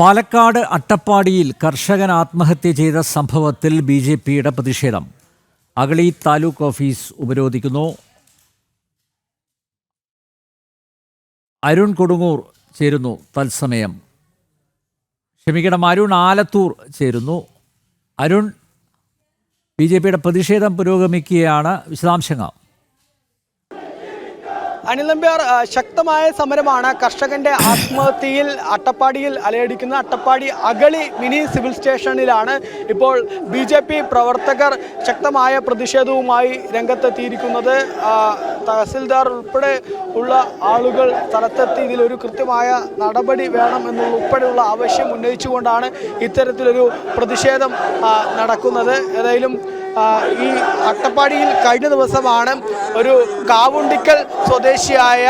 പാലക്കാട് അട്ടപ്പാടിയിൽ കർഷകൻ ആത്മഹത്യ ചെയ്ത സംഭവത്തിൽ ബി.ജെ.പിയുടെ പ്രതിഷേധം. അഗളി താലൂക്ക് ഓഫീസ് ഉപരോധിക്കുന്നു. അരുൺ കൊടുങ്ങൂർ ചേരുന്നു തത്സമയം. അരുൺ ആലത്തൂർ ചേരുന്നു. അരുൺ, ബി.ജെ.പിയുടെ പ്രതിഷേധം പുരോഗമിക്കുകയാണ്, വിശദാംശങ്ങൾ. അനിൽ നമ്പ്യാർ, ശക്തമായ സമരമാണ് കർഷകന്റെ ആത്മഹത്യയിൽ അട്ടപ്പാടിയിൽ അലയടിക്കുന്നത്. അട്ടപ്പാടി അഗളി മിനി സിവിൽ സ്റ്റേഷനിലാണ് ഇപ്പോൾ ബി.ജെ.പി പ്രവർത്തകർ ശക്തമായ പ്രതിഷേധവുമായി രംഗത്തെത്തിയിരിക്കുന്നത്. തഹസിൽദാർ ഉൾപ്പെടെ ഉള്ള ആളുകൾ സ്ഥലത്തെത്തി ഇതിലൊരു കൃത്യമായ നടപടി വേണം എന്നുൾപ്പെടെയുള്ള ആവശ്യം ഉന്നയിച്ചുകൊണ്ടാണ് ഇത്തരത്തിലൊരു പ്രതിഷേധം നടക്കുന്നത്. ഏതായാലും ഈ അട്ടപ്പാടിയിൽ കഴിഞ്ഞ ദിവസമാണ് ഒരു കാവുണ്ടിക്കൽ സ്വദേശിയായ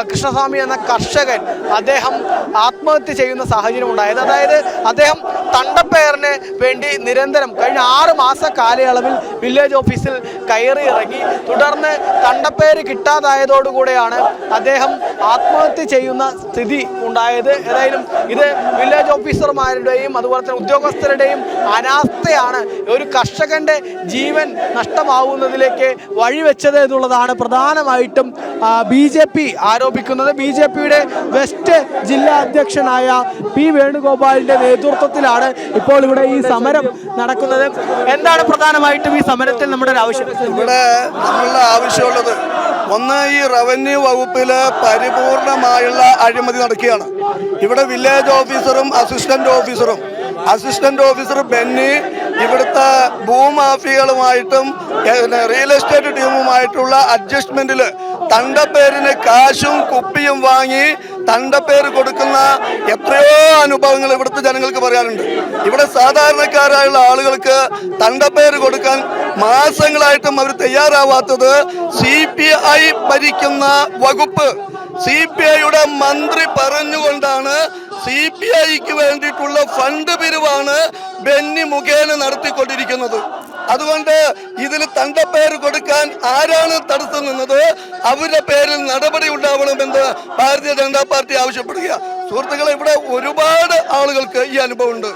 കൃഷ്ണസ്വാമി എന്ന കർഷകൻ അദ്ദേഹം ആത്മഹത്യ ചെയ്യുന്ന സാഹചര്യം ഉണ്ടായത്. അതായത് അദ്ദേഹം തണ്ടപ്പേറിന് വേണ്ടി നിരന്തരം കഴിഞ്ഞ 6 മാസ കാലയളവിൽ വില്ലേജ് ഓഫീസിൽ കയറി ഇറങ്ങി. തുടർന്ന് തണ്ടപ്പേര് കിട്ടാതായതോടുകൂടെയാണ് അദ്ദേഹം ആത്മഹത്യ ചെയ്യുന്ന സ്ഥിതി ഉണ്ടായത്. ഏതായാലും ഇത് വില്ലേജ് ഓഫീസർമാരുടെയും അതുപോലെ തന്നെ ഉദ്യോഗസ്ഥരുടെയും അനാസ്ഥയാണ് ഒരു കർഷകന്റെ ജീവൻ നഷ്ടമാവുന്നതിലേക്ക് വഴിവെച്ചത് എന്നുള്ളതാണ് പ്രധാനമായിട്ടും ബി.ജെ.പി ആരോപിക്കുന്നത്. ബി.ജെ.പിയുടെ വെസ്റ്റ് ജില്ലാ അധ്യക്ഷനായ പി വേണുഗോപാലിന്റെ നേതൃത്വത്തിലാണ് ഇപ്പോൾ ഇവിടെ ഈ സമരം നടക്കുന്നത്. എന്താണ് പ്രധാനമായിട്ടും ഈ സമരത്തിൽ നമ്മുടെ ആവശ്യം? ഇവിടെ നമ്മളുടെ ആവശ്യമുള്ളത് ഒന്ന്, ഈ റവന്യൂ വകുപ്പില് പരിപൂർണമായുള്ള അഴിമതി നടക്കുകയാണ്. ഇവിടെ വില്ലേജ് ഓഫീസറും അസിസ്റ്റന്റ് ഓഫീസർ ബെന്നി ഇവിടുത്തെ ഭൂമാഫിയകളുമായിട്ടും റിയൽ എസ്റ്റേറ്റ് ടീമുമായിട്ടുള്ള അഡ്ജസ്റ്റ്മെന്റിൽ തണ്ടപ്പേരിന് കാശും കുപ്പിയും വാങ്ങി തണ്ടപ്പേര് കൊടുക്കുന്ന എത്രയോ അനുഭവങ്ങൾ ഇവിടുത്തെ ജനങ്ങൾക്ക് പറയാനുണ്ട്. ഇവിടെ സാധാരണക്കാരായുള്ള ആളുകൾക്ക് തണ്ടപ്പേര് കൊടുക്കാൻ മാസങ്ങളായിട്ടും അവർ തയ്യാറാവാത്തത് CPI ഭരിക്കുന്ന വകുപ്പ്, CPIയുടെ മന്ത്രി പറഞ്ഞുകൊണ്ടാണ് CPIക്ക് വേണ്ടിയിട്ടുള്ള ഫണ്ട് പിരിവാണ് ബെന്നി മുഖേന നടത്തിക്കൊണ്ടിരിക്കുന്നത്. അതുകൊണ്ട് ഇതിൽ തണ്ടപ്പേര് കൊടുക്കാൻ ആരാണ് തടസ്സം നിന്നത്, അവരുടെ പേരിൽ നടപടി ഉണ്ടാവണമെന്ന് ഭാരതീയ ജനതാ പാർട്ടി ആവശ്യപ്പെടുക. സുഹൃത്തുക്കളെ, ഇവിടെ ഒരുപാട് ആളുകൾക്ക് ഈ അനുഭവമുണ്ട്.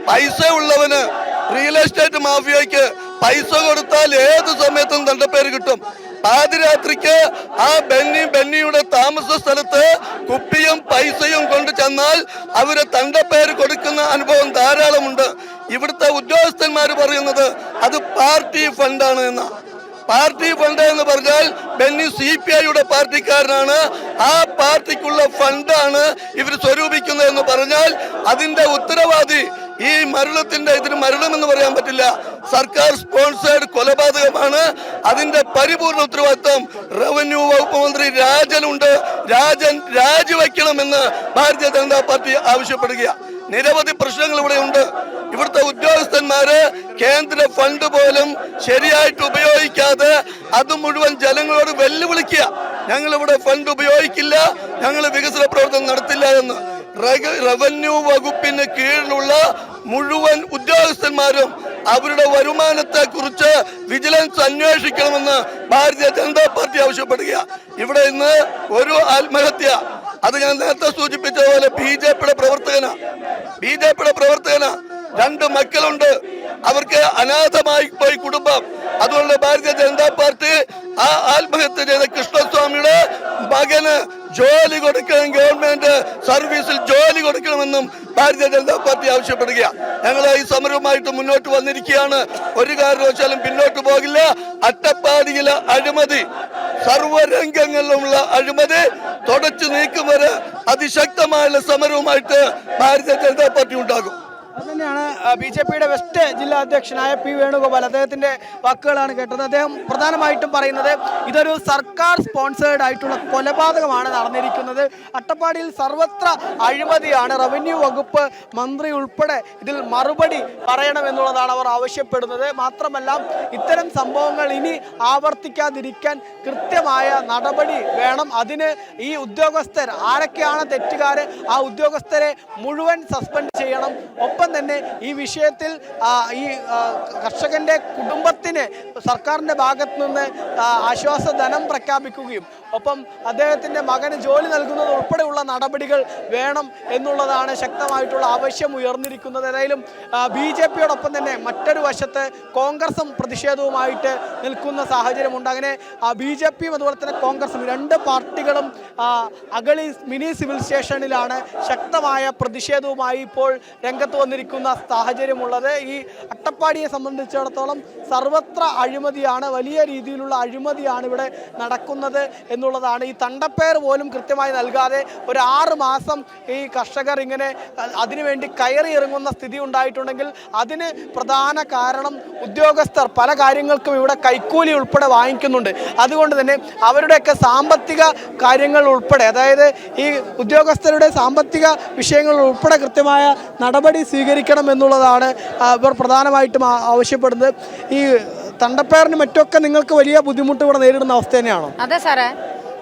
പൈസ ഉള്ളവന്, റിയൽ എസ്റ്റേറ്റ് മാഫിയയ്ക്ക് പൈസ കൊടുത്താൽ ഏത് സമയത്തും തണ്ടപ്പേര് കിട്ടും. പാതിരാത്രിക്ക് ആ ബെന്നിയുടെ താമസ സ്ഥലത്ത് കുപ്പിയും പൈസയും കൊണ്ട് ചെന്നാൽ അവര് തണ്ടപ്പേര് കൊടുക്കുന്ന അനുഭവം ധാരാളമുണ്ട്. ഇവിടുത്തെ ഉദ്യോഗസ്ഥന്മാർ പറയുന്നത് അത് പാർട്ടി ഫണ്ടാണ് എന്ന. പാർട്ടി ഫണ്ട് എന്ന് പറഞ്ഞാൽ ബെന്നി CPIയുടെ പാർട്ടിക്കാരനാണ്, ആ പാർട്ടിക്കുള്ള ഫണ്ടാണ് ഇവർ സ്വരൂപിക്കുന്നത് എന്ന് പറഞ്ഞാൽ അതിന്റെ ഉത്തരവാദി ഈ മരണത്തിന്റെ, ഇതിന് മരണമെന്ന് പറയാൻ പറ്റില്ല, സർക്കാർ സ്പോൺസേഡ് കൊലപാതകമാണ്. അതിന്റെ പരിപൂർണ ഉത്തരവാദിത്വം റവന്യൂ വകുപ്പ് മന്ത്രി രാജനുണ്ട്. രാജൻ രാജിവെക്കണമെന്ന് ഭാരതീയ ജനതാ പാർട്ടി ആവശ്യപ്പെടുക. നിരവധി പ്രശ്നങ്ങൾ ഇവിടെ ഉണ്ട്. ഇവിടുത്തെ ഉദ്യോഗസ്ഥന്മാര് കേന്ദ്ര ഫണ്ട് പോലും ശരിയായിട്ട് ഉപയോഗിക്കാതെ അത് മുഴുവൻ ജനങ്ങളോട് വെല്ലുവിളിക്കുക. ഞങ്ങൾ ഇവിടെ ഫണ്ട് ഉപയോഗിക്കില്ല, ഞങ്ങൾ വികസന പ്രവർത്തനം നടത്തില്ല എന്ന്. റവന്യൂ വകുപ്പിന് കീഴിലുള്ള മുഴുവൻ ഉദ്യോഗസ്ഥന്മാരും അവരുടെ വരുമാനത്തെ കുറിച്ച് വിജിലൻസ് അന്വേഷിക്കണമെന്ന് ഭാരതീയ ജനതാ പാർട്ടി ആവശ്യപ്പെടുക. ഇവിടെ ഇന്ന് ഒരു ആത്മഹത്യ, അത് ഞാൻ നേരത്തെ സൂചിപ്പിച്ച പോലെ ബി.ജെ.പിയുടെ പ്രവർത്തകന 2 മക്കളുണ്ട്, അവർക്ക് അനാഥമായി പോയി കുടുംബം. അതുകൊണ്ട് ഭാരതീയ ജനതാ പാർട്ടി ആ ആത്മഹത്യ ചെയ്ത കൃഷ്ണസ്വാമിയുടെ മകന് ജോലി കൊടുക്കണം, ഗവൺമെന്റ് സർവീസിൽ ജോലി കൊടുക്കണമെന്നും ഭാരതീയ ജനതാ പാർട്ടി ആവശ്യപ്പെടുക. ഞങ്ങൾ ഈ സമരവുമായിട്ട് മുന്നോട്ട് വന്നിരിക്കുകയാണ്. ഒരു കാരണവശാലും പിന്നോട്ട് പോകില്ല. അട്ടപ്പാടിയിലെ അഴിമതി, സർവ്വരംഗങ്ങളിലുമുള്ള അഴിമതി തുടച്ചു നീക്കും വരെ അതിശക്തമായ സമരവുമായിട്ട് ഭാരതീയ ജനതാ പാർട്ടി ഉണ്ടാകും. അതുതന്നെയാണ് ബി.ജെ.പിയുടെ വെസ്റ്റ് ജില്ലാ അധ്യക്ഷനായ പി വേണുഗോപാൽ, അദ്ദേഹത്തിന്റെ വാക്കുകളാണ് കേട്ടത്. അദ്ദേഹം പ്രധാനമായിട്ടും പറയുന്നത് ഇതൊരു സർക്കാർ സ്പോൺസേഡ് ആയിട്ടുള്ള കൊലപാതകമാണ് നടന്നിരിക്കുന്നത്. അട്ടപ്പാടിയിൽ സർവത്ര അഴിമതിയാണ്. റവന്യൂ വകുപ്പ് മന്ത്രി ഉൾപ്പെടെ ഇതിൽ മറുപടി പറയണമെന്നുള്ളതാണ് അവർ ആവശ്യപ്പെടുന്നത്. മാത്രമല്ല, ഇത്തരം സംഭവങ്ങൾ ഇനി ആവർത്തിക്കാതിരിക്കാൻ കൃത്യമായ നടപടി വേണം. അതിന് ഈ ഉദ്യോഗസ്ഥർ ആരൊക്കെയാണ് തെറ്റുകാർ, ആ ഉദ്യോഗസ്ഥരെ മുഴുവൻ സസ്പെൻഡ് ചെയ്യണം. ഒപ്പം ഒപ്പം തന്നെ ഈ വിഷയത്തിൽ ഈ കർഷകന്റെ കുടുംബത്തിന് സർക്കാരിൻ്റെ ഭാഗത്തു നിന്ന് ആശ്വാസധനം പ്രഖ്യാപിക്കുകയും ഒപ്പം അദ്ദേഹത്തിൻ്റെ മകന് ജോലി നൽകുന്നത് ഉൾപ്പെടെയുള്ള നടപടികൾ വേണം എന്നുള്ളതാണ് ശക്തമായിട്ടുള്ള ആവശ്യം ഉയർന്നിരിക്കുന്നത്. ഏതായാലും BJPയോടൊപ്പം തന്നെ മറ്റൊരു വശത്ത് കോൺഗ്രസും പ്രതിഷേധവുമായിട്ട് നിൽക്കുന്ന സാഹചര്യമുണ്ട്. അങ്ങനെ BJPയും അതുപോലെ തന്നെ കോൺഗ്രസും രണ്ട് പാർട്ടികളും അഗളി മിനി സിവിൽ സ്റ്റേഷനിലാണ് ശക്തമായ പ്രതിഷേധവുമായി ഇപ്പോൾ രംഗത്ത് വന്നിരിക്കുന്ന സാഹചര്യമുള്ളത്. ഈ അട്ടപ്പാടിയെ സംബന്ധിച്ചിടത്തോളം സർവത്ര അഴിമതിയാണ്, വലിയ രീതിയിലുള്ള അഴിമതിയാണ് ഇവിടെ നടക്കുന്നത് എന്നുള്ളതാണ്. ഈ തണ്ടപ്പേർ പോലും കൃത്യമായി നൽകാതെ ഒരു 6 മാസം ഈ കർഷകർ ഇങ്ങനെ അതിനുവേണ്ടി കയറി ഇറങ്ങുന്ന സ്ഥിതി ഉണ്ടായിട്ടുണ്ടെങ്കിൽ അതിന് പ്രധാന കാരണം ഉദ്യോഗസ്ഥർ പല കാര്യങ്ങൾക്കും ഇവിടെ കൈക്കൂലി ഉൾപ്പെടെ വാങ്ങിക്കുന്നുണ്ട്. അതുകൊണ്ട് തന്നെ അവരുടെയൊക്കെ സാമ്പത്തിക കാര്യങ്ങൾ ഉൾപ്പെടെ, അതായത് ഈ ഉദ്യോഗസ്ഥരുടെ സാമ്പത്തിക വിഷയങ്ങൾ ഉൾപ്പെടെ കൃത്യമായ നടപടി സ്വീകരിക്കണം എന്നുള്ളതാണ് ഇവർ പ്രധാനമായിട്ടും ആവശ്യപ്പെടുന്നത്. ഈ തണ്ടപ്പേറിന് മറ്റൊക്കെ നിങ്ങൾക്ക് വലിയ ബുദ്ധിമുട്ട് ഇവിടെ നേരിടുന്ന അവസ്ഥ തന്നെയാണോ? അതെ സാറേ,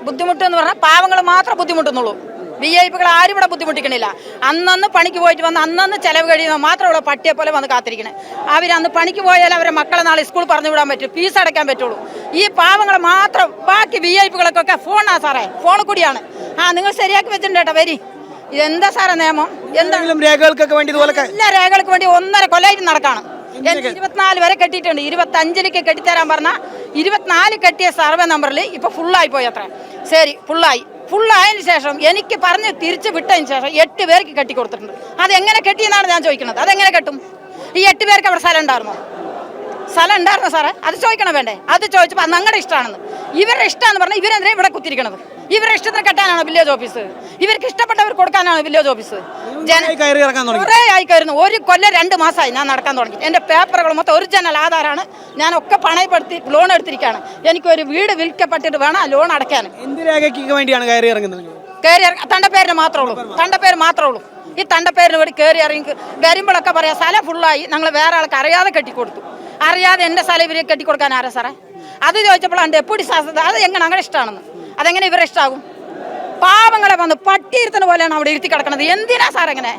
ബുദ്ധിമുട്ടെന്ന് പറഞ്ഞാൽ പാവങ്ങൾ മാത്രം ബുദ്ധിമുട്ടുന്നുള്ളൂ. VIP-കൾ ആരും ഇവിടെ ബുദ്ധിമുട്ടിക്കണില്ല. അന്നന്ന് പണിക്ക് പോയിട്ട് വന്ന് അന്നന്ന് ചെലവ് കഴിയുമ്പോൾ മാത്രമുള്ള പട്ടിയെ പോലെ വന്ന് കാത്തിരിക്കണേ. അവരന്ന് പണിക്ക് പോയാൽ അവരെ മക്കളെ നാളെ സ്കൂൾ പറഞ്ഞു വിടാൻ പറ്റും, ഫീസ് അടയ്ക്കാൻ പറ്റുള്ളൂ. ഈ പാവങ്ങൾ മാത്രം, ബാക്കി VIP-കൾക്കൊക്കെ ഫോണാ സാറേ, ഫോണിൽ കൂടിയാണ്. നിങ്ങൾ ശരിയാക്കി വെച്ചിട്ടുണ്ട് കേട്ടോ, വരി. ഇതെന്താ സാറേ നിയമം? എന്തെങ്കിലും രേഖകൾക്കൊക്കെ വേണ്ടി എല്ലാ രേഖകൾക്ക് വേണ്ടി 1.5 കൊല്ലമായിട്ട് നടക്കാണ്. 24 വരെ കെട്ടിയിട്ടുണ്ട്. 25-ലേക്ക് കെട്ടിത്തരാൻ പറഞ്ഞാൽ 24 കെട്ടിയ സർവേ നമ്പറിൽ ഇപ്പൊ ഫുള്ളായി പോയി. അത്ര ശരി, ഫുള്ളായതിനു ശേഷം എനിക്ക് പറഞ്ഞ് തിരിച്ചു വിട്ടതിന് ശേഷം 8 പേർക്ക് കെട്ടി കൊടുത്തിട്ടുണ്ട്. അതെങ്ങനെ കെട്ടിയെന്നാണ് ഞാൻ ചോദിക്കുന്നത്. അതെങ്ങനെ കെട്ടും? ഈ 8 പേർക്ക് അവിടെ സ്ഥലം ഉണ്ടായിരുന്നോ സാറേ? അത് ചോദിക്കണം വേണ്ടേ? അത് ചോദിച്ചപ്പോൾ ഞങ്ങളുടെ ഇഷ്ടമാണെന്ന്. ഇവരുടെ ഇഷ്ടമാണെന്ന് പറഞ്ഞാൽ ഇവരെന്തിനാ ഇവിടെ കുത്തിരിക്കണത്? ഇവരുടെ ഇഷ്ടത്തിന് കെട്ടാനാണ് വില്ലേജ് ഓഫീസ്? ഇവർക്ക് ഇഷ്ടപ്പെട്ടവർ കൊടുക്കാനാണ് വില്ലേജ് ഓഫീസ്? കുറേ ആയി കയറുന്നു. 1 കൊല്ലം 2 മാസമായി ഞാൻ നടക്കാൻ തുടങ്ങി. എൻ്റെ പേപ്പറുകൾ മൊത്തം ഒറിജിനൽ ആധാരമാണ്. ഞാനൊക്കെ പണയപ്പെടുത്തി ലോൺ എടുത്തിരിക്കുകയാണ്. എനിക്കൊരു വീട് വിൽക്കപ്പെട്ടിട്ട് വേണം ലോൺ അടയ്ക്കാൻ. എന്ത് രേഖയ്ക്ക് വേണ്ടിയാണ് കയറി ഇറങ്ങുന്നത്? തണ്ടപ്പേരിന് മാത്രമേ ഉള്ളൂ. ഈ തണ്ടപ്പേരിന് വേണ്ടി കയറി ഇറങ്ങി വരുമ്പോഴൊക്കെ പറയാം സ്ഥലം ഫുള്ളായി, ഞങ്ങൾ വേറെ ആൾക്ക് അറിയാതെ കെട്ടിക്കൊടുത്തു. അറിയാതെ എൻ്റെ സ്ഥലം ഇവരെ കെട്ടിക്കൊടുക്കാൻ ആരാ സാറേ? അത് ചോദിച്ചപ്പോഴാണ് ഡെപ്യൂട്ടി ശാസ്ത്ര അത് എങ്ങനെ അങ്ങനെ ഇഷ്ടമാണെന്ന്. അതെങ്ങനെ ഇവരെ ഇഷ്ടമാകും? പാവങ്ങളെ വന്ന് പട്ടിയിരുത്തുന്ന പോലെയാണ് അവിടെ ഇരുത്തി കിടക്കുന്നത്. എന്തിനാ സാർ എങ്ങനെ?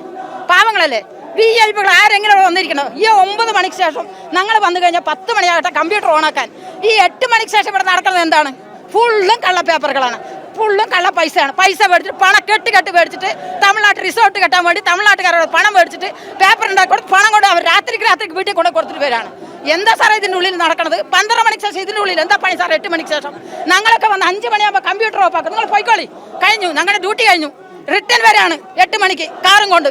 പാവങ്ങളല്ലേ? VIP-കൾ ആരെങ്കിലും വന്നിരിക്കണോ? ഈ 9 മണിക്ക് ശേഷം ഞങ്ങൾ വന്നു കഴിഞ്ഞാൽ 10 മണിയാകട്ടെ കമ്പ്യൂട്ടർ ഓണാക്കാൻ. ഈ 8 മണിക്ക് ശേഷം ഇവിടെ നടക്കുന്നത് എന്താണ്? ഫുള്ളും കള്ള പേപ്പറുകളാണ്, ഫുള്ളും കള്ള പൈസയാണ്. പൈസ മേടിച്ചിട്ട് പണം കെട്ടി മേടിച്ചിട്ട് തമിഴ്നാട്ടിൽ റിസോർട്ട് കെട്ടാൻ വേണ്ടി തമിഴ്നാട്ടുകാരോട് പണം മേടിച്ചിട്ട് പേപ്പർ ഉണ്ടാക്കി കൊടുത്ത് പണം കൊണ്ട് അവർ രാത്രിക്ക് വീട്ടിൽ കൊണ്ട് കൊടുത്തിട്ട് വരാണ്. എന്താ സാറേ ഇതിൻ്റെ ഉള്ളിൽ നടക്കുന്നത്? 12 മണിക്ക് ശേഷം ഇതിൻ്റെ ഉള്ളിൽ എന്താ പണി സാറേ? 8 മണിക്ക് ശേഷം ഞങ്ങളൊക്കെ വന്ന് 5 മണിയാകുമ്പോൾ കമ്പ്യൂട്ടർ ഓഫാക്കും. നിങ്ങൾ പോയിക്കോളി, കഴിഞ്ഞു, ഞങ്ങളുടെ ഡ്യൂട്ടി കഴിഞ്ഞു. റിട്ടേൺ വരെയാണ് 8 മണിക്ക് കാറും കൊണ്ട്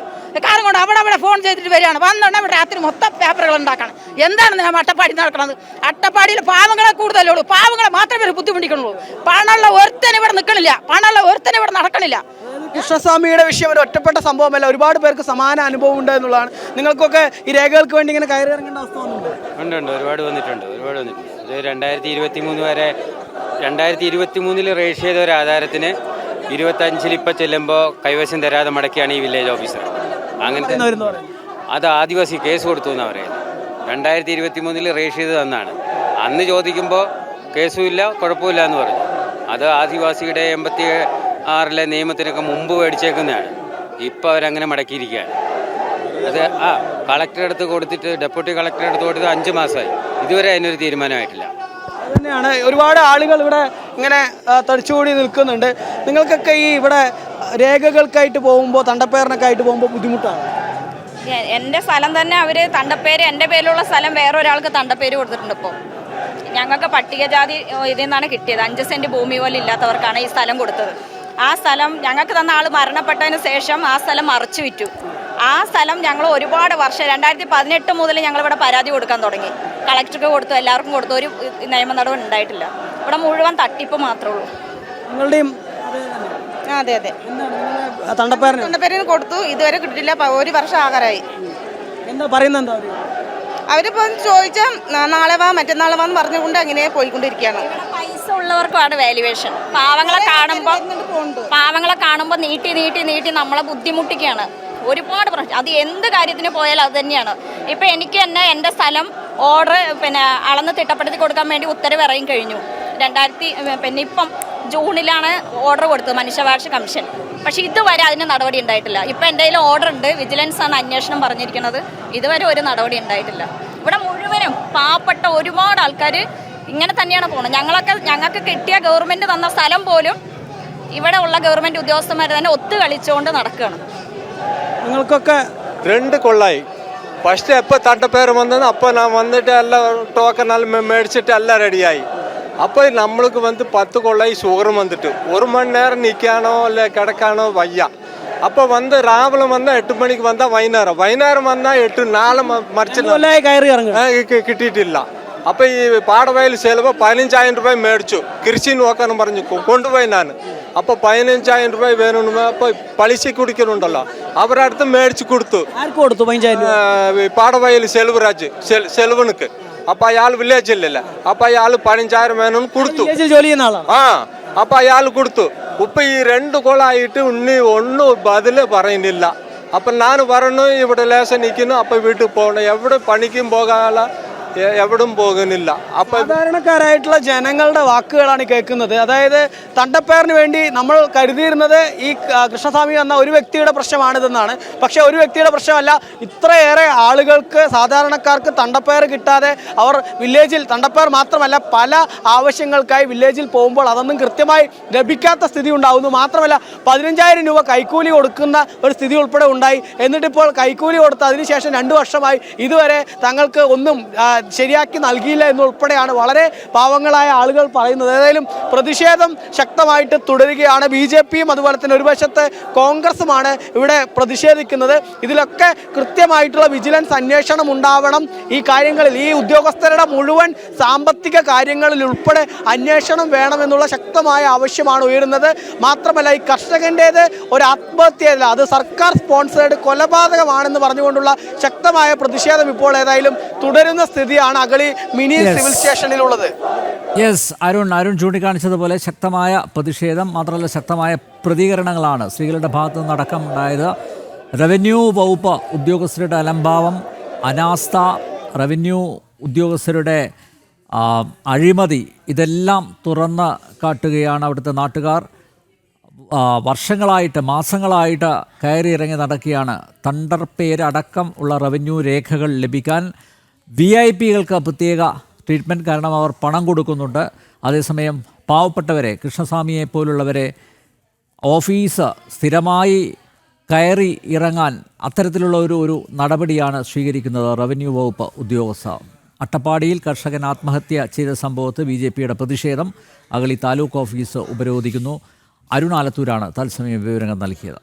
അവിടെ ഫോൺ ചെയ്തിട്ട് വരികയാണ്. വന്നോണ്ട് അവിടെ രാത്രി മൊത്തം പേപ്പറുകൾ ഉണ്ടാക്കണം. എന്താണ് ഞാൻ അട്ടപ്പാടി നടക്കുന്നത്? അട്ടപ്പാടിയിൽ പാവങ്ങളെ കൂടുതലുള്ളൂ. പാവങ്ങളെ മാത്രമേ ബുദ്ധിമുട്ടിക്കുന്നുള്ളൂ. പണമുള്ള ഒരുത്തനെ ഇവിടെ നിൽക്കണില്ല, പണമുള്ള ഒരുത്തനെ ഇവിടെ നടക്കണില്ല. കൃഷ്ണസ്വാമിയുടെ വിഷയം ഒരു ഒറ്റപ്പെട്ട സംഭവമല്ല, ഒരുപാട് പേർക്ക് സമാന അനുഭവം ഉണ്ട് എന്നുള്ളതാണ്. നിങ്ങൾക്കൊക്കെ ഈ രേഖകൾക്ക് വേണ്ടി ഇങ്ങനെ കയറി ഇറങ്ങേണ്ട അവസ്ഥ വന്നിട്ടുണ്ട്? ഉണ്ട്, ഒരുപാട് വന്നിട്ടുണ്ട്. ഇത് 2023 വരെ 2023 രജിസ്റ്റർ ചെയ്ത ഒരു ആധാരത്തിന് 25-ൽ ഇപ്പം ചെല്ലുമ്പോൾ കൈവശം തരാതെ മടക്കിയാണ് ഈ വില്ലേജ് ഓഫീസർ. അങ്ങനത്തെ അത് ആദിവാസി കേസ് കൊടുത്തു എന്നാണ് പറയുന്നത്. 2023 രജിസ്റ്റർ ചെയ്ത് തന്നാണ്. അന്ന് ചോദിക്കുമ്പോൾ കേസുമില്ല, കുഴപ്പമില്ല എന്ന് പറഞ്ഞു. അത് ആദിവാസിയുടെ 86-ലെ നിയമത്തിനൊക്കെ മുമ്പ് മേടിച്ചേക്കുന്നതാണ്. ഇപ്പം അവരങ്ങനെ മടക്കിയിരിക്കുകയാണ്. അത് കളക്ടറുടെ അടുത്ത് കൊടുത്തിട്ട്, ഡെപ്യൂട്ടി കളക്ടറുടെ അടുത്ത് കൊടുത്തിട്ട് 5 മാസമായി. ഇതുവരെ അതിനൊരു തീരുമാനമായിട്ടില്ല. തന്നെയാണ് ഒരുപാട് ആളുകൾ ഇവിടെ ഇങ്ങനെ തടിച്ചുകൂടി നിൽക്കുന്നുണ്ട്. നിങ്ങൾക്കൊക്കെ ഈ ഇവിടെ രേഖകൾക്കായിട്ട് പോകുമ്പോൾ, തണ്ടപ്പേരിനൊക്കെ ആയിട്ട് പോകുമ്പോൾ ബുദ്ധിമുട്ടാണ്? എൻ്റെ സ്ഥലം തന്നെ അവർ തണ്ടപ്പേര്, എൻ്റെ പേരിലുള്ള സ്ഥലം വേറെ ഒരാൾക്ക് തണ്ടപ്പേര് കൊടുത്തിട്ടുണ്ട്. ഇപ്പോൾ ഞങ്ങൾക്ക് പട്ടികജാതി ഇതിൽ നിന്നാണ് കിട്ടിയത്. 5 സെൻറ്റ് ഭൂമി പോലും ഇല്ലാത്തവർക്കാണ് ഈ സ്ഥലം കൊടുത്തത്. ആ സ്ഥലം ഞങ്ങൾക്ക് തന്ന ആൾ മരണപ്പെട്ടതിന് ശേഷം ആ സ്ഥലം മറച്ചു വിറ്റു. ആ സ്ഥലം ഞങ്ങൾ ഒരുപാട് വർഷം 2018 മുതൽ ഞങ്ങളിവിടെ പരാതി കൊടുക്കാൻ തുടങ്ങി. കളക്ടർക്ക് കൊടുത്തു, എല്ലാവർക്കും കൊടുത്തു. ഒരു നിയമ നടപടി ഉണ്ടായിട്ടില്ല. ഇവിടെ മുഴുവൻ തട്ടിപ്പ് മാത്രമേ ഉള്ളൂ. നിങ്ങളുടെയും? അതെ, തണ്ടപ്പേരിന് കൊടുത്തു, ഇതുവരെ കിട്ടിയില്ല. 1 വർഷം ആകാറായി. എന്താ പറയുന്നത്? അവരിപ്പോൾ ചോദിച്ചാൽ നാളെ വാ മറ്റന്നാളെ വാന്ന് പറഞ്ഞുകൊണ്ട് അങ്ങനെ പോയിക്കൊണ്ടിരിക്കുകയാണ്. പൈസ ഉള്ളവർക്കാണ് വാല്യുവേഷൻ. പാവങ്ങളെ കാണുമ്പോൾ നീട്ടി നമ്മളെ ബുദ്ധിമുട്ടിക്കുകയാണ്. ഒരുപാട് പ്രശ്നം. അത് എന്ത് കാര്യത്തിന് പോയാലും അത് തന്നെയാണ്. ഇപ്പം എനിക്ക് തന്നെ എൻ്റെ സ്ഥലം ഓർഡർ അളന്ന് തിട്ടപ്പെടുത്തി കൊടുക്കാൻ വേണ്ടി ഉത്തരവ് ഇറങ്ങി കഴിഞ്ഞു. പിന്നെ ഇപ്പം ജൂണിലാണ് ഓർഡർ കൊടുത്തത് മനുഷ്യാവകാശ കമ്മീഷൻ. പക്ഷെ ഇതുവരെ അതിന് നടപടി ഉണ്ടായിട്ടില്ല. ഇപ്പം എൻ്റെ കയ്യിൽ ഓർഡർ ഉണ്ട്, വിജിലൻസ് ആണ് അന്വേഷണം പറഞ്ഞിരിക്കുന്നത്. ഇതുവരെ ഒരു നടപടി ഉണ്ടായിട്ടില്ല. ഇവിടെ മുഴുവനും പാവപ്പെട്ട ഒരുപാട് ആൾക്കാർ ഇങ്ങനെ തന്നെയാണ് പോകുന്നത്. ഞങ്ങൾക്ക് കിട്ടിയ ഗവൺമെൻറ് തന്ന സ്ഥലം പോലും ഇവിടെ ഉള്ള ഗവൺമെൻറ് ഉദ്യോഗസ്ഥന്മാർ തന്നെ ഒത്തു കളിച്ചുകൊണ്ട് നടക്കുകയാണ്. നിങ്ങൾക്കൊക്കെ 2 കൊള്ളായി. ഫസ്റ്റ് എപ്പോൾ തണ്ടപ്പേര് വന്നത് അപ്പോൾ ഞാൻ വന്നിട്ട് എല്ലാം ടോക്കനെല്ലാം മേടിച്ചിട്ട് എല്ലാം റെഡിയായി. അപ്പോൾ നമ്മൾക്ക് 10 കൊള്ളായി ഷുഗറും വന്നിട്ട് 1 മണി നേരം നിൽക്കാനോ അല്ലെ കിടക്കാനോ വയ്യ. അപ്പോൾ രാവിലെ 8 മണിക്ക് വന്നാൽ വൈകുന്നേരം വന്നാൽ 8-4 മറിച്ച് കിട്ടിയിട്ടില്ല. അപ്പോൾ ഈ പാടവയൽ ചെലവ് 15,000 രൂപ മേടിച്ചു. കൃഷി നോക്കാനും പറഞ്ഞു കൊണ്ടുപോയി ഞാൻ. അപ്പോൾ 15,000 രൂപ വേണമെന്ന് അപ്പോൾ പലിശ കുടിക്കുന്നുണ്ടല്ലോ, അവരുടെ അടുത്ത് മേടിച്ചു കൊടുത്തു. പാടവയൽ സെൽവരാജ് സെൽവനുക്ക്. അപ്പോൾ അയാൾ വില്ലേജില്ലല്ലേ, അപ്പോൾ അയാൾ 15,000 വേണമെന്ന് കൊടുത്തു. അപ്പോൾ അയാൾ കൊടുത്തു. ഇപ്പം ഈ 2 കൊള്ളായിട്ട് ഒന്നും ബദല് പറയുന്നില്ല. അപ്പം ഞാൻ പറഞ്ഞു ഇവിടെ ലേശം നിൽക്കുന്നു, അപ്പം വീട്ടിൽ പോകണം, എവിടെ പണിക്കും പോകാനുള്ള എവിടും പോകുന്നില്ല. അപ്പം സാധാരണക്കാരായിട്ടുള്ള ജനങ്ങളുടെ വാക്കുകളാണ് കേൾക്കുന്നത്. അതായത് തണ്ടപ്പേറിന് വേണ്ടി നമ്മൾ കരുതിയിരുന്നത് ഈ കൃഷ്ണസ്വാമി എന്ന ഒരു വ്യക്തിയുടെ പ്രശ്നമാണിതെന്നാണ്. പക്ഷേ ഒരു വ്യക്തിയുടെ പ്രശ്നമല്ല, ഇത്രയേറെ ആളുകൾക്ക്, സാധാരണക്കാർക്ക് തണ്ടപ്പേർ കിട്ടാതെ അവർ വില്ലേജിൽ, തണ്ടപ്പേർ മാത്രമല്ല പല ആവശ്യങ്ങൾക്കായി വില്ലേജിൽ പോകുമ്പോൾ അതൊന്നും കൃത്യമായി ലഭിക്കാത്ത സ്ഥിതി ഉണ്ടാകുന്നു. മാത്രമല്ല 15,000 രൂപ കൈക്കൂലി കൊടുക്കുന്ന ഒരു സ്ഥിതി ഉൾപ്പെടെ ഉണ്ടായി. എന്നിട്ടിപ്പോൾ കൈക്കൂലി കൊടുത്ത് അതിനുശേഷം 2 വർഷമായി ഇതുവരെ തങ്ങൾക്ക് ഒന്നും ശരിയാക്കി നൽകിയില്ല എന്നുൾപ്പെടെയാണ് വളരെ പാവങ്ങളായ ആളുകൾ പറയുന്നത്. ഏതായാലും പ്രതിഷേധം ശക്തമായിട്ട് തുടരുകയാണ്. BJPയും അതുപോലെ തന്നെ ഒരു വശത്ത് കോൺഗ്രസുമാണ് ഇവിടെ പ്രതിഷേധിക്കുന്നത്. ഇതിലൊക്കെ കൃത്യമായിട്ടുള്ള വിജിലൻസ് അന്വേഷണം ഉണ്ടാവണം. ഈ കാര്യങ്ങളിൽ, ഈ ഉദ്യോഗസ്ഥരുടെ മുഴുവൻ സാമ്പത്തിക കാര്യങ്ങളിൽ ഉൾപ്പെടെ അന്വേഷണം വേണമെന്നുള്ള ശക്തമായ ആവശ്യമാണ് ഉയരുന്നത്. മാത്രമല്ല ഈ കർഷകൻ്റേത് ഒരു ആത്മഹത്യയല്ല, അത് സർക്കാർ സ്പോൺസേഡ് കൊലപാതകമാണെന്ന് പറഞ്ഞുകൊണ്ടുള്ള ശക്തമായ പ്രതിഷേധം ഇപ്പോൾ ഏതായാലും തുടരുന്ന സ്ഥിതിയാണ് അഗളി മിനി സിവിൽ സ്റ്റേഷനിലുള്ളത്. യെസ്, അരുൺ ചൂണ്ടിക്കാണിച്ചതുപോലെ ശക്തമായ പ്രതിഷേധം മാത്രമല്ല ശക്തമായ പ്രതികരണങ്ങളാണ് സ്ത്രീകളുടെ ഭാഗത്തു നിന്നടക്കം ഉണ്ടായത്. റവന്യൂ വകുപ്പ് ഉദ്യോഗസ്ഥരുടെ അലംഭാവം, അനാസ്ഥ, റവന്യൂ ഉദ്യോഗസ്ഥരുടെ അഴിമതി, ഇതെല്ലാം തുറന്ന് കാട്ടുകയാണ് അവിടുത്തെ നാട്ടുകാർ. വർഷങ്ങളായിട്ട്, മാസങ്ങളായിട്ട് കയറി ഇറങ്ങി നടക്കുകയാണ് തണ്ടർപ്പേരടക്കം ഉള്ള റവന്യൂ രേഖകൾ ലഭിക്കാൻ. VIP-കൾക്ക് പ്രത്യേക ട്രീറ്റ്മെൻറ്റ്, കാരണം അവർ പണം കൊടുക്കുന്നുണ്ട്. അതേസമയം പാവപ്പെട്ടവരെ, കൃഷ്ണസ്വാമിയെ പോലുള്ളവരെ ഓഫീസ് സ്ഥിരമായി കയറി ഇറങ്ങാൻ അത്തരത്തിലുള്ള ഒരു നടപടിയാണ് സ്വീകരിക്കുന്നത് റവന്യൂ വകുപ്പ് ഉദ്യോഗസ്ഥർ. അട്ടപ്പാടിയിൽ കർഷകൻ ആത്മഹത്യ ചെയ്ത സംഭവത്ത് BJPയുടെ പ്രതിഷേധം. അഗളി താലൂക്ക് ഓഫീസ് ഉപരോധിക്കുന്നു. അരുൺ ആലത്തൂരാണ് തത്സമയം വിവരങ്ങൾ നൽകിയത്.